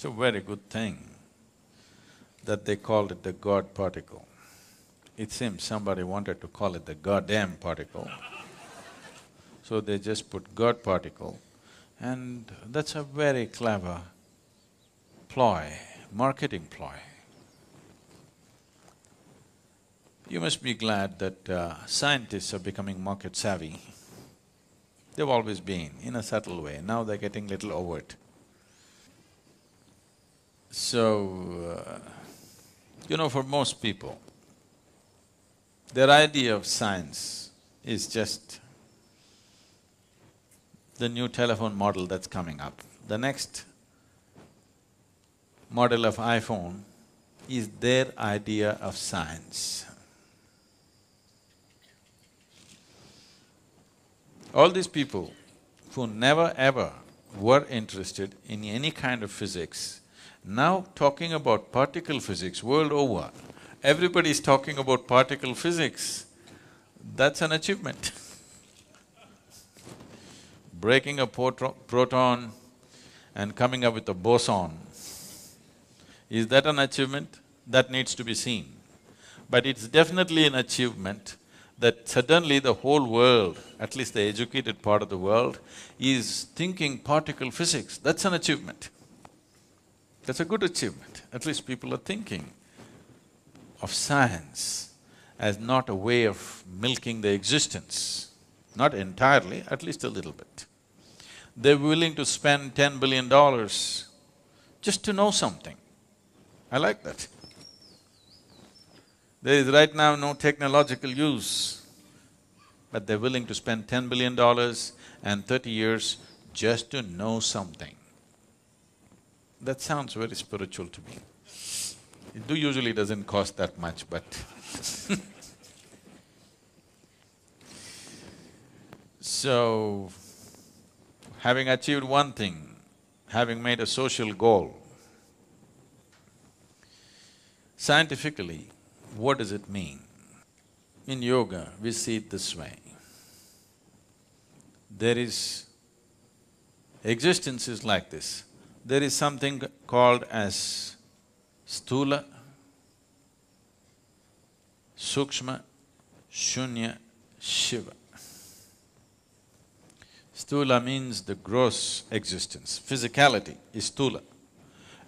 It's a very good thing that they called it the God particle. It seems somebody wanted to call it the goddamn particle. So they just put God particle, and that's a very clever ploy, marketing ploy. You must be glad that scientists are becoming market savvy. They've always been, in a subtle way, now they're getting little overt. So, for most people, their idea of science is just the new telephone model that's coming up. The next model of iPhone is their idea of science. All these people who never ever were interested in any kind of physics, now talking about particle physics world over, everybody is talking about particle physics. That's an achievement. Breaking a proton and coming up with a boson, is that an achievement? That needs to be seen. But it's definitely an achievement that suddenly the whole world, at least the educated part of the world, is thinking particle physics. That's an achievement. That's a good achievement. At least people are thinking of science as not a way of milking the existence, not entirely, at least a little bit. They're willing to spend $10 billion just to know something. I like that. There is right now no technological use, but they're willing to spend $10 billion and 30 years just to know something. That sounds very spiritual to me. It usually doesn't cost that much, but so, having achieved one thing, having made a social goal, scientifically, what does it mean? In yoga, we see it this way. Existence is like this. There is something called as stula, sukshma, shunya, shiva. Stula means the gross existence, physicality is stula.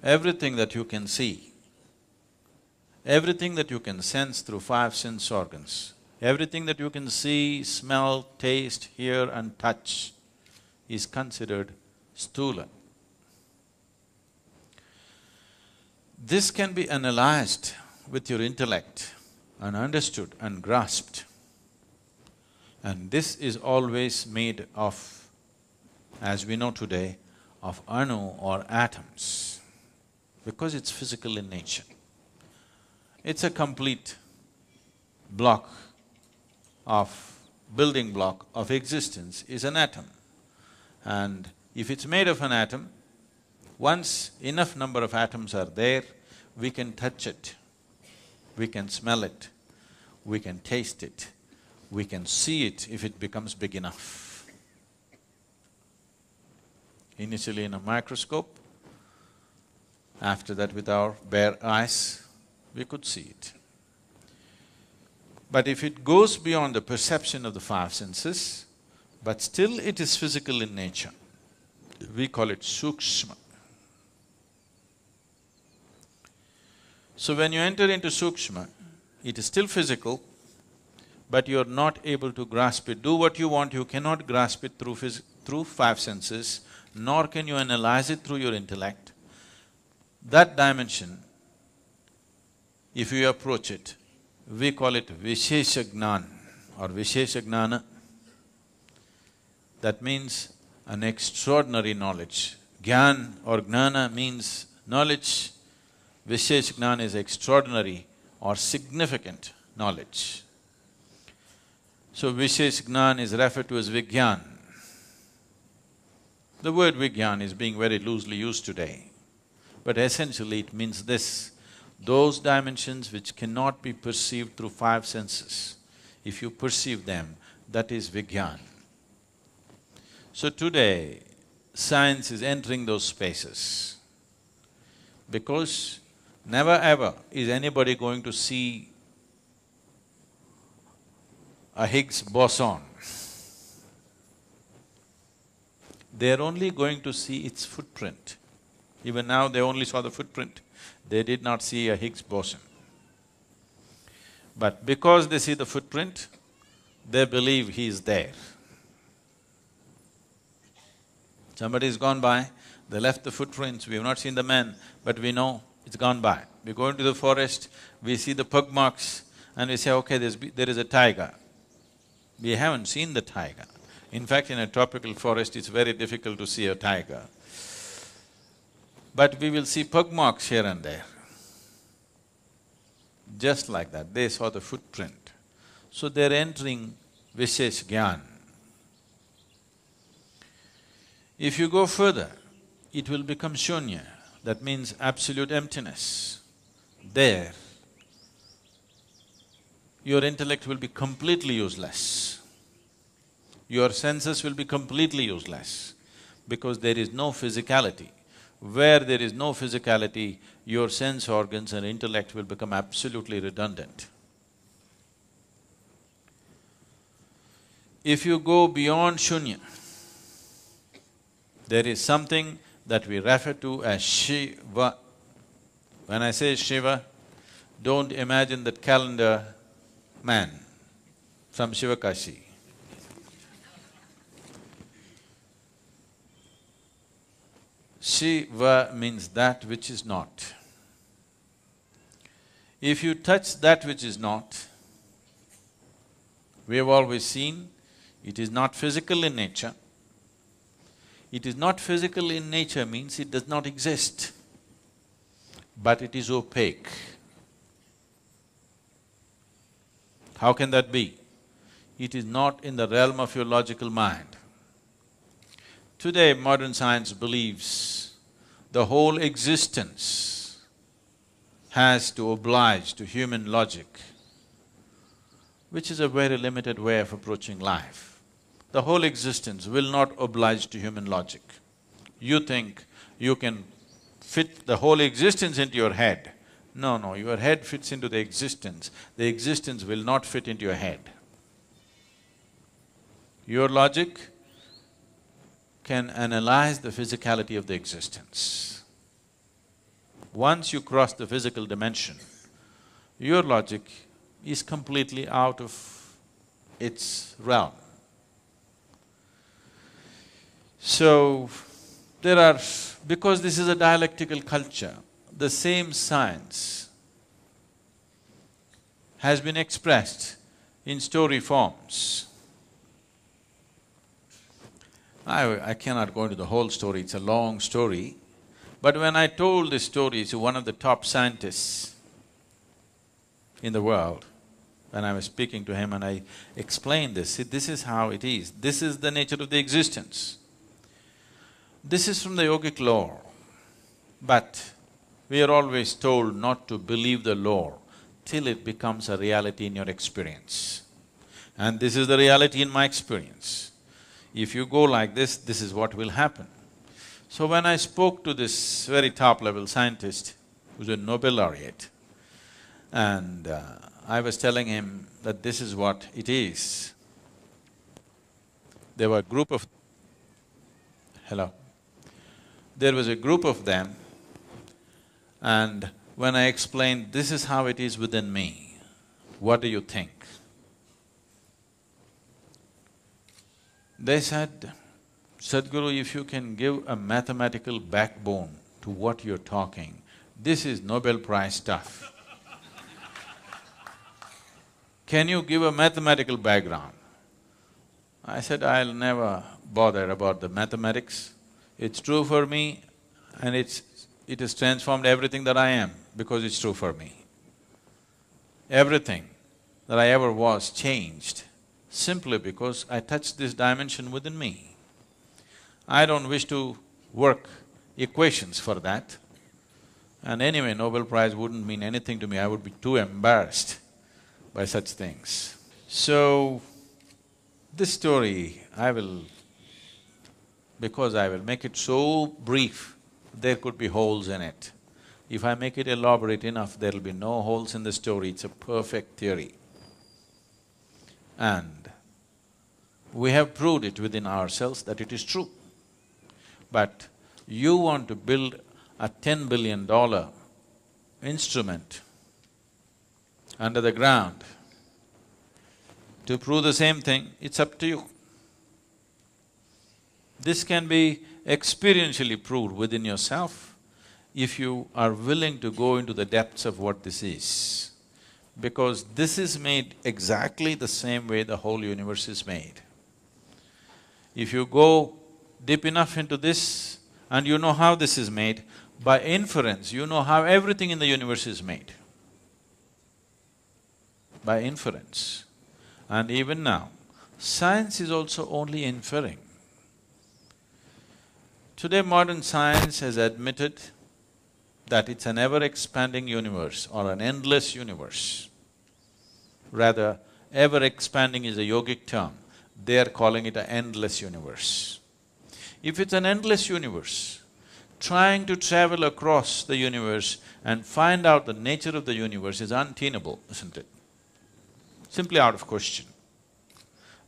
Everything that you can see, everything that you can sense through five sense organs, everything that you can see, smell, taste, hear and touch is considered stula. This can be analyzed with your intellect and understood and grasped. And this is always made of, as we know today, of anu or atoms, because it's physical in nature. It's a complete block of… building block of existence is an atom. And if it's made of an atom, once enough number of atoms are there, we can touch it, we can smell it, we can taste it, we can see it if it becomes big enough. Initially in a microscope, after that with our bare eyes, we could see it. But if it goes beyond the perception of the five senses, but still it is physical in nature, we call it sukshma. So when you enter into sukshma, it is still physical, but you're not able to grasp it. Do what you want, you cannot grasp it through five senses, nor can you analyze it through your intellect. That dimension, if you approach it, we call it Vishesha Jnana or Vishesha Jnana. That means an extraordinary knowledge. Gyan or Jnana means knowledge, Vishesha Jnana is extraordinary or significant knowledge. So Vishesha Jnana is referred to as Vigyan. The word Vigyan is being very loosely used today, but essentially it means this: those dimensions which cannot be perceived through five senses, if you perceive them, that is Vigyan. So today, science is entering those spaces. because never ever is anybody going to see a Higgs boson. They're only going to see its footprint. Even now they only saw the footprint, they did not see a Higgs boson. But because they see the footprint, they believe he is there. Somebody's gone by, they left the footprints, we have not seen the man, but we know it's gone by. We go into the forest, we see the pug marks and we say, okay, there is a tiger. We haven't seen the tiger. In fact, in a tropical forest, it's very difficult to see a tiger. But we will see pug marks here and there. Just like that, they saw the footprint. So they're entering Vishesh Gyan. If you go further, it will become shunya, that means absolute emptiness. There, your intellect will be completely useless. Your senses will be completely useless because there is no physicality. Where there is no physicality, your sense organs and intellect will become absolutely redundant. If you go beyond shunya, there is something that we refer to as Shiva. When I say Shiva, don't imagine that calendar man from Shivakashi. Shiva means that which is not. If you touch that which is not, we have always seen, it is not physical in nature. It is not physical in nature means it does not exist, but it is opaque. How can that be? It is not in the realm of your logical mind. Today, modern science believes the whole existence has to oblige to human logic, which is a very limited way of approaching life. The whole existence will not oblige to human logic. You think you can fit the whole existence into your head. No, your head fits into the existence will not fit into your head. Your logic can analyze the physicality of the existence. Once you cross the physical dimension, your logic is completely out of its realm. So, because this is a dialectical culture, the same science has been expressed in story forms. I cannot go into the whole story, it's a long story. But when I told this story to one of the top scientists in the world, when I was speaking to him and I explained this, see, this is how it is, this is the nature of the existence. This is from the yogic lore, but we are always told not to believe the lore till it becomes a reality in your experience. And this is the reality in my experience. If you go like this is what will happen. So when I spoke to this very top-level scientist, who's a Nobel laureate, and I was telling him that this is what it is, there were a group of… Hello? There was a group of them, and when I explained, this is how it is within me, what do you think? They said, Sadhguru, if you can give a mathematical backbone to what you're talking, this is Nobel Prize stuff. Can you give a mathematical background? I said, I'll never bother about the mathematics. It's true for me and it has transformed everything that I am because it's true for me. Everything that I ever was changed simply because I touched this dimension within me. I don't wish to work equations for that. And anyway, Nobel Prize wouldn't mean anything to me, I would be too embarrassed by such things. So, this story, because I will make it so brief, there could be holes in it. If I make it elaborate enough, there'll be no holes in the story, it's a perfect theory. And we have proved it within ourselves that it is true. But you want to build a $10 billion instrument under the ground to prove the same thing, it's up to you. This can be experientially proved within yourself if you are willing to go into the depths of what this is. Because this is made exactly the same way the whole universe is made. If you go deep enough into this and you know how this is made, by inference, you know how everything in the universe is made. By inference. And even now, science is also only inferring. Today modern science has admitted that it's an ever-expanding universe or an endless universe. Rather, ever-expanding is a yogic term, they're calling it an endless universe. If it's an endless universe, trying to travel across the universe and find out the nature of the universe is untenable, isn't it? Simply out of question.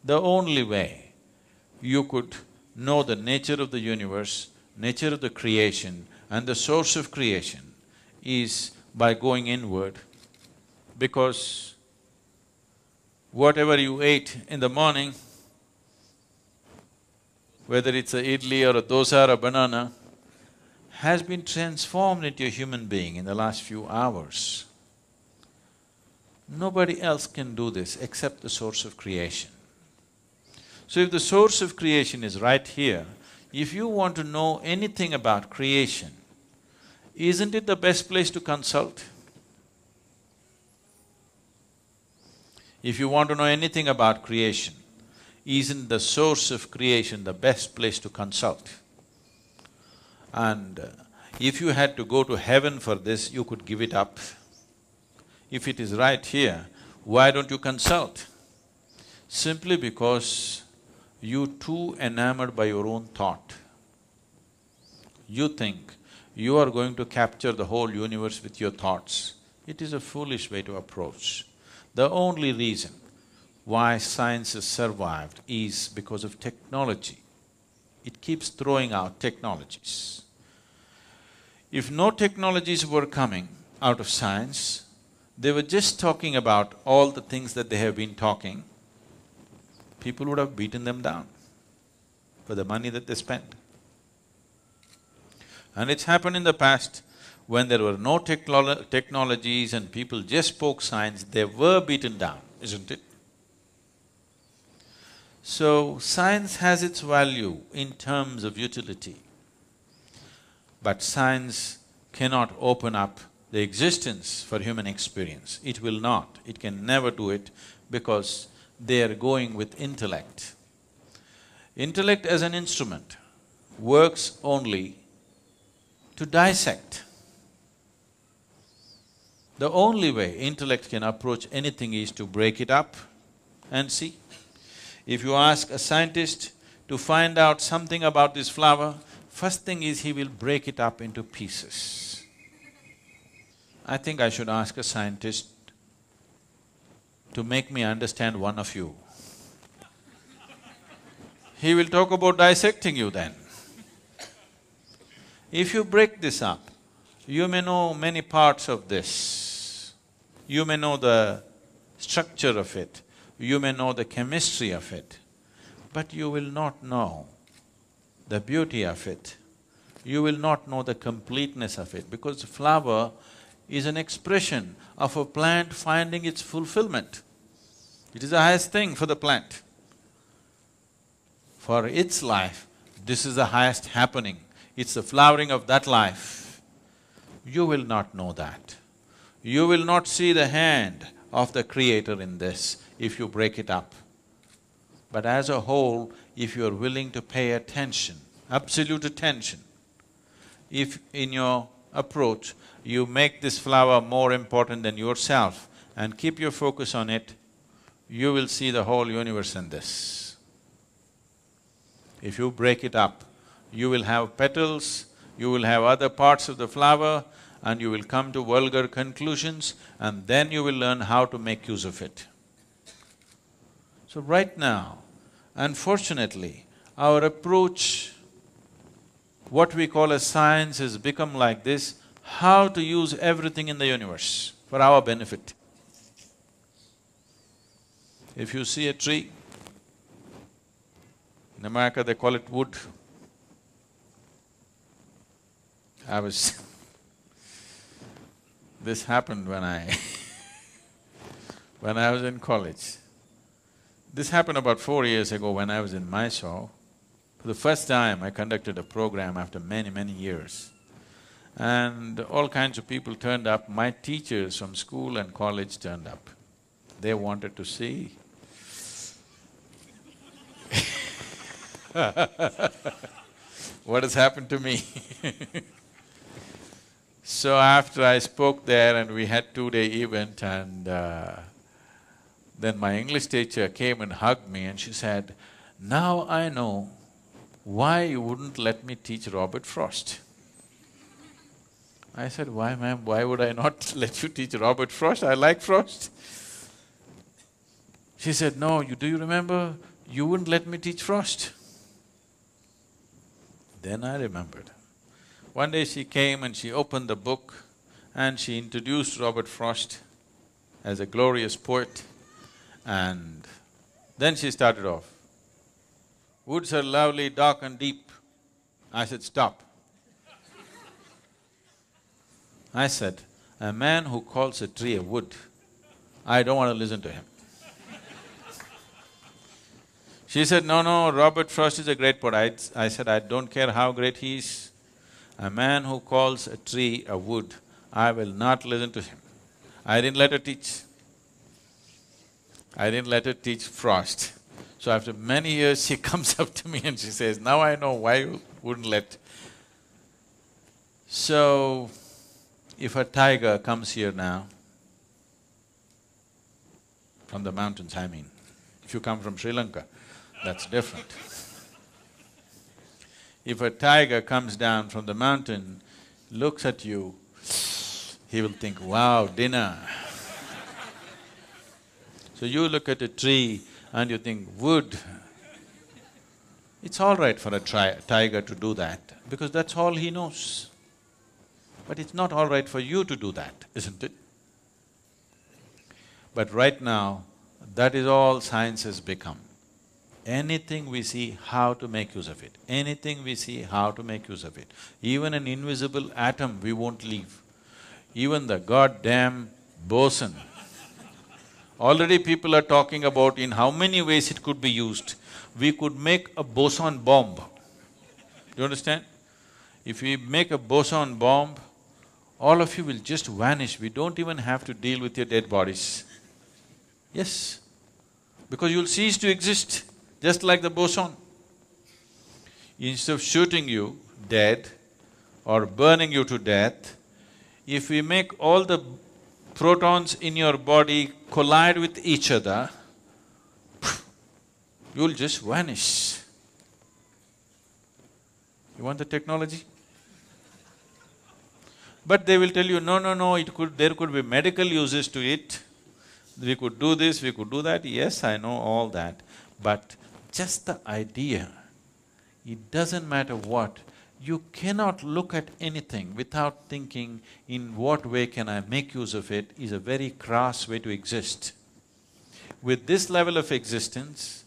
The only way you could know the nature of the universe, nature of the creation and the source of creation is by going inward, because whatever you ate in the morning, whether it's a idli or a dosa or a banana, has been transformed into a human being in the last few hours. Nobody else can do this except the source of creation. So if the source of creation is right here, if you want to know anything about creation, isn't it the best place to consult? If you want to know anything about creation, isn't the source of creation the best place to consult? And if you had to go to heaven for this, you could give it up. If it is right here, why don't you consult? Simply because you're too enamored by your own thought. You think you are going to capture the whole universe with your thoughts. It is a foolish way to approach. The only reason why science has survived is because of technology. It keeps throwing out technologies. If no technologies were coming out of science, they were just talking about all the things that they have been talking, people would have beaten them down for the money that they spent. And it's happened in the past, when there were no technologies and people just spoke science, they were beaten down, isn't it? So, science has its value in terms of utility, but science cannot open up the existence for human experience. It will not, it can never do it, because they are going with intellect. Intellect as an instrument works only to dissect. The only way intellect can approach anything is to break it up and see. If you ask a scientist to find out something about this flower, first thing is he will break it up into pieces. I think I should ask a scientist to make me understand one of you. He will talk about dissecting you then. If you break this up, you may know many parts of this. You may know the structure of it, you may know the chemistry of it, but you will not know the beauty of it. You will not know the completeness of it, because the flower is an expression of a plant finding its fulfillment. It is the highest thing for the plant. For its life, this is the highest happening. It's the flowering of that life. You will not know that. You will not see the hand of the Creator in this if you break it up. But as a whole, if you are willing to pay attention, absolute attention, if in your approach you make this flower more important than yourself and keep your focus on it, you will see the whole universe in this. If you break it up, you will have petals, you will have other parts of the flower, and you will come to vulgar conclusions, and then you will learn how to make use of it. So right now, unfortunately, our approach, what we call as science, has become like this: how to use everything in the universe for our benefit. If you see a tree, in America they call it wood. This happened when when I was in college. This happened about 4 years ago when I was in Mysore. For the first time, I conducted a program after many years. And all kinds of people turned up. My teachers from school and college turned up. They wanted to see. What has happened to me? So after I spoke there and we had 2-day event, and then my English teacher came and hugged me and she said, "Now I know why you wouldn't let me teach Robert Frost." I said, "Why, ma'am, why would I not let you teach Robert Frost? I like Frost." She said, "No, do you remember? You wouldn't let me teach Frost." Then I remembered. One day she came and she opened the book and she introduced Robert Frost as a glorious poet, and then she started off. "Woods are lovely, dark and deep." I said, "Stop." I said, "A man who calls a tree a wood, I don't want to listen to him." She said, "No, Robert Frost is a great poet." I said, "I don't care how great he is. A man who calls a tree a wood, I will not listen to him." I didn't let her teach. I didn't let her teach Frost. So after many years, she comes up to me and she says, "Now I know why you wouldn't let." So, if a tiger comes here now, from the mountains I mean, if you come from Sri Lanka, that's different. If a tiger comes down from the mountain, looks at you, he will think, "Wow, dinner." So you look at a tree and you think, "Wood." It's all right for a tiger to do that, because that's all he knows. But it's not all right for you to do that, isn't it? But right now, that is all science has become. Anything we see, how to make use of it. Anything we see, how to make use of it. Even an invisible atom, we won't leave. Even the goddamn boson. Already people are talking about in how many ways it could be used. We could make a boson bomb. Do you understand? If we make a boson bomb, all of you will just vanish. We don't even have to deal with your dead bodies. Yes, because you'll cease to exist, just like the boson. Instead of shooting you dead or burning you to death, if we make all the protons in your body collide with each other, you'll just vanish. You want the technology? But they will tell you, no, there could be medical uses to it. We could do this, we could do that. Yes, I know all that. But just the idea, it doesn't matter what, you cannot look at anything without thinking, in what way can I make use of it, is a very crass way to exist. With this level of existence,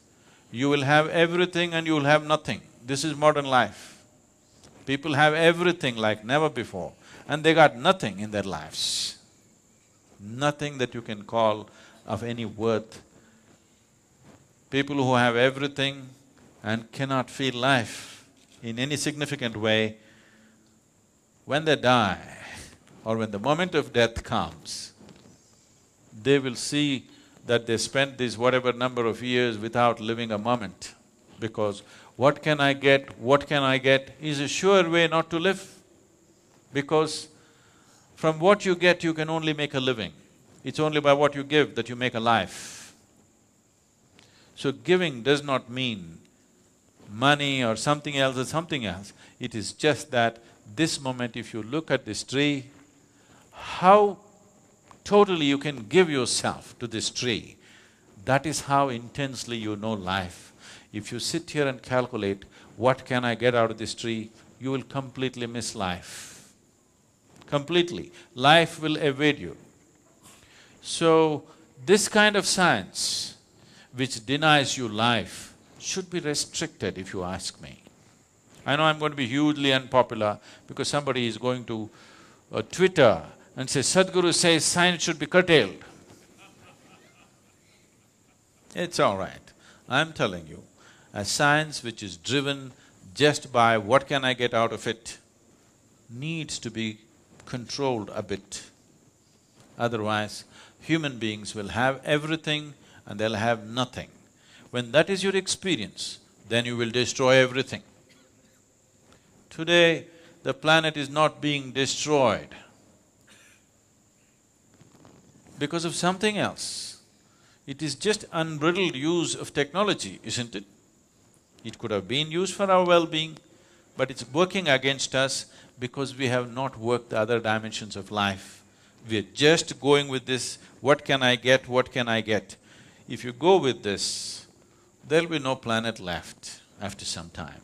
you will have everything and you will have nothing. This is modern life. People have everything like never before, and they got nothing in their lives. Nothing that you can call of any worth. People who have everything and cannot feel life in any significant way, when they die or when the moment of death comes, they will see that they spent this whatever number of years without living a moment, because what can I get is a sure way not to live, because from what you get you can only make a living. It's only by what you give that you make a life. So giving does not mean money or something else or something else. It is just that this moment, if you look at this tree, how totally you can give yourself to this tree, that is how intensely you know life. If you sit here and calculate, what can I get out of this tree, you will completely miss life. Completely. Life will evade you. So, this kind of science which denies you life should be restricted, if you ask me. I know I'm going to be hugely unpopular because somebody is going to Twitter and say, Sadhguru says science should be curtailed. It's all right. I'm telling you, a science which is driven just by what can I get out of it needs to be controlled a bit. Otherwise, human beings will have everything and they'll have nothing. When that is your experience, then you will destroy everything. Today, the planet is not being destroyed because of something else. It is just unbridled use of technology, isn't it? It could have been used for our well-being, but it's working against us because we have not worked the other dimensions of life. We're just going with this, what can I get, what can I get? If you go with this, there'll be no planet left after some time.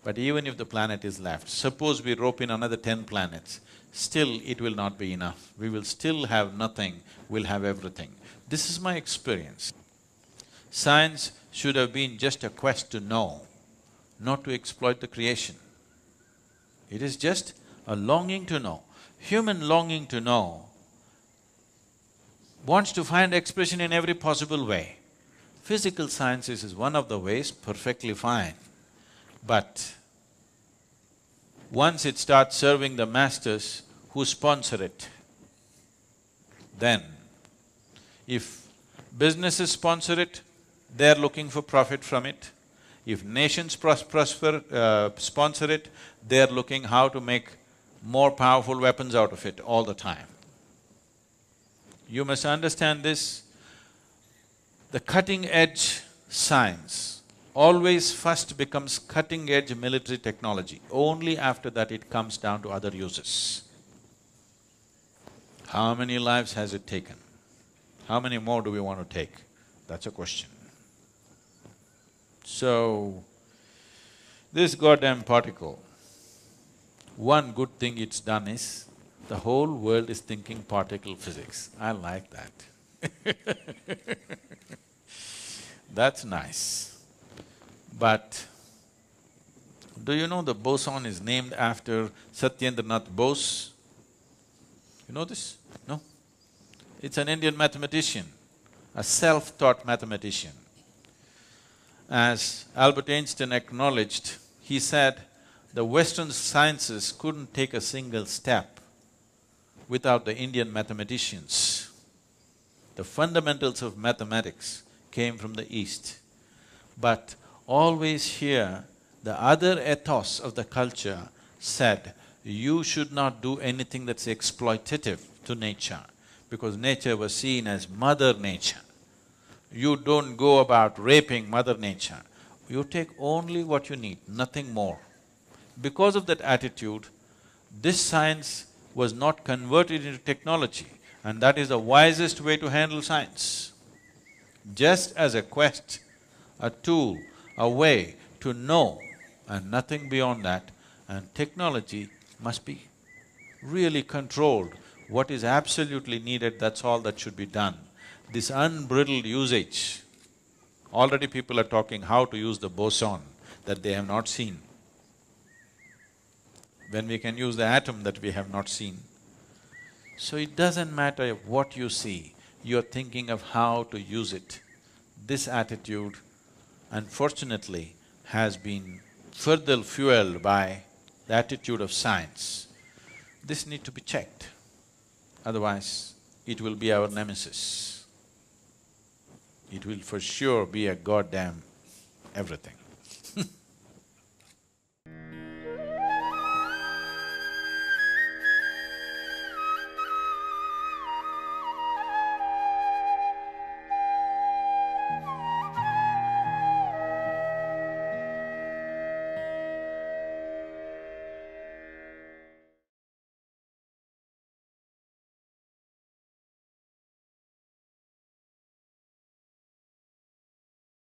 But even if the planet is left, suppose we rope in another 10 planets, still it will not be enough. We will still have nothing, we'll have everything. This is my experience. Science should have been just a quest to know, not to exploit the creation. It is just a longing to know. Human longing to know wants to find expression in every possible way. Physical sciences is one of the ways, perfectly fine. But once it starts serving the masters who sponsor it, then if businesses sponsor it, they're looking for profit from it. If nations sponsor it, they're looking how to make more powerful weapons out of it all the time. You must understand this. The cutting-edge science always first becomes cutting-edge military technology. Only after that it comes down to other uses. How many lives has it taken? How many more do we want to take? That's a question. So, this goddamn particle, one good thing it's done is, the whole world is thinking particle physics. I like that. That's nice. But do you know the boson is named after Satyendranath Bose? You know this? No? It's an Indian mathematician, a self-taught mathematician. As Albert Einstein acknowledged, he said, the Western sciences couldn't take a single step without the Indian mathematicians. The fundamentals of mathematics came from the East. But always here, the other ethos of the culture said, you should not do anything that's exploitative to nature, because nature was seen as Mother Nature. You don't go about raping Mother Nature. You take only what you need, nothing more. Because of that attitude, this science was not converted into technology, and that is the wisest way to handle science. Just as a quest, a tool, a way to know, and nothing beyond that, and technology must be really controlled. What is absolutely needed, that's all that should be done. This unbridled usage, already people are talking how to use the boson that they have not seen. When we can use the atom that we have not seen. So it doesn't matter what you see, you're thinking of how to use it. This attitude, unfortunately, has been further fueled by the attitude of science. This needs to be checked, otherwise it will be our nemesis. It will for sure be a goddamn everything.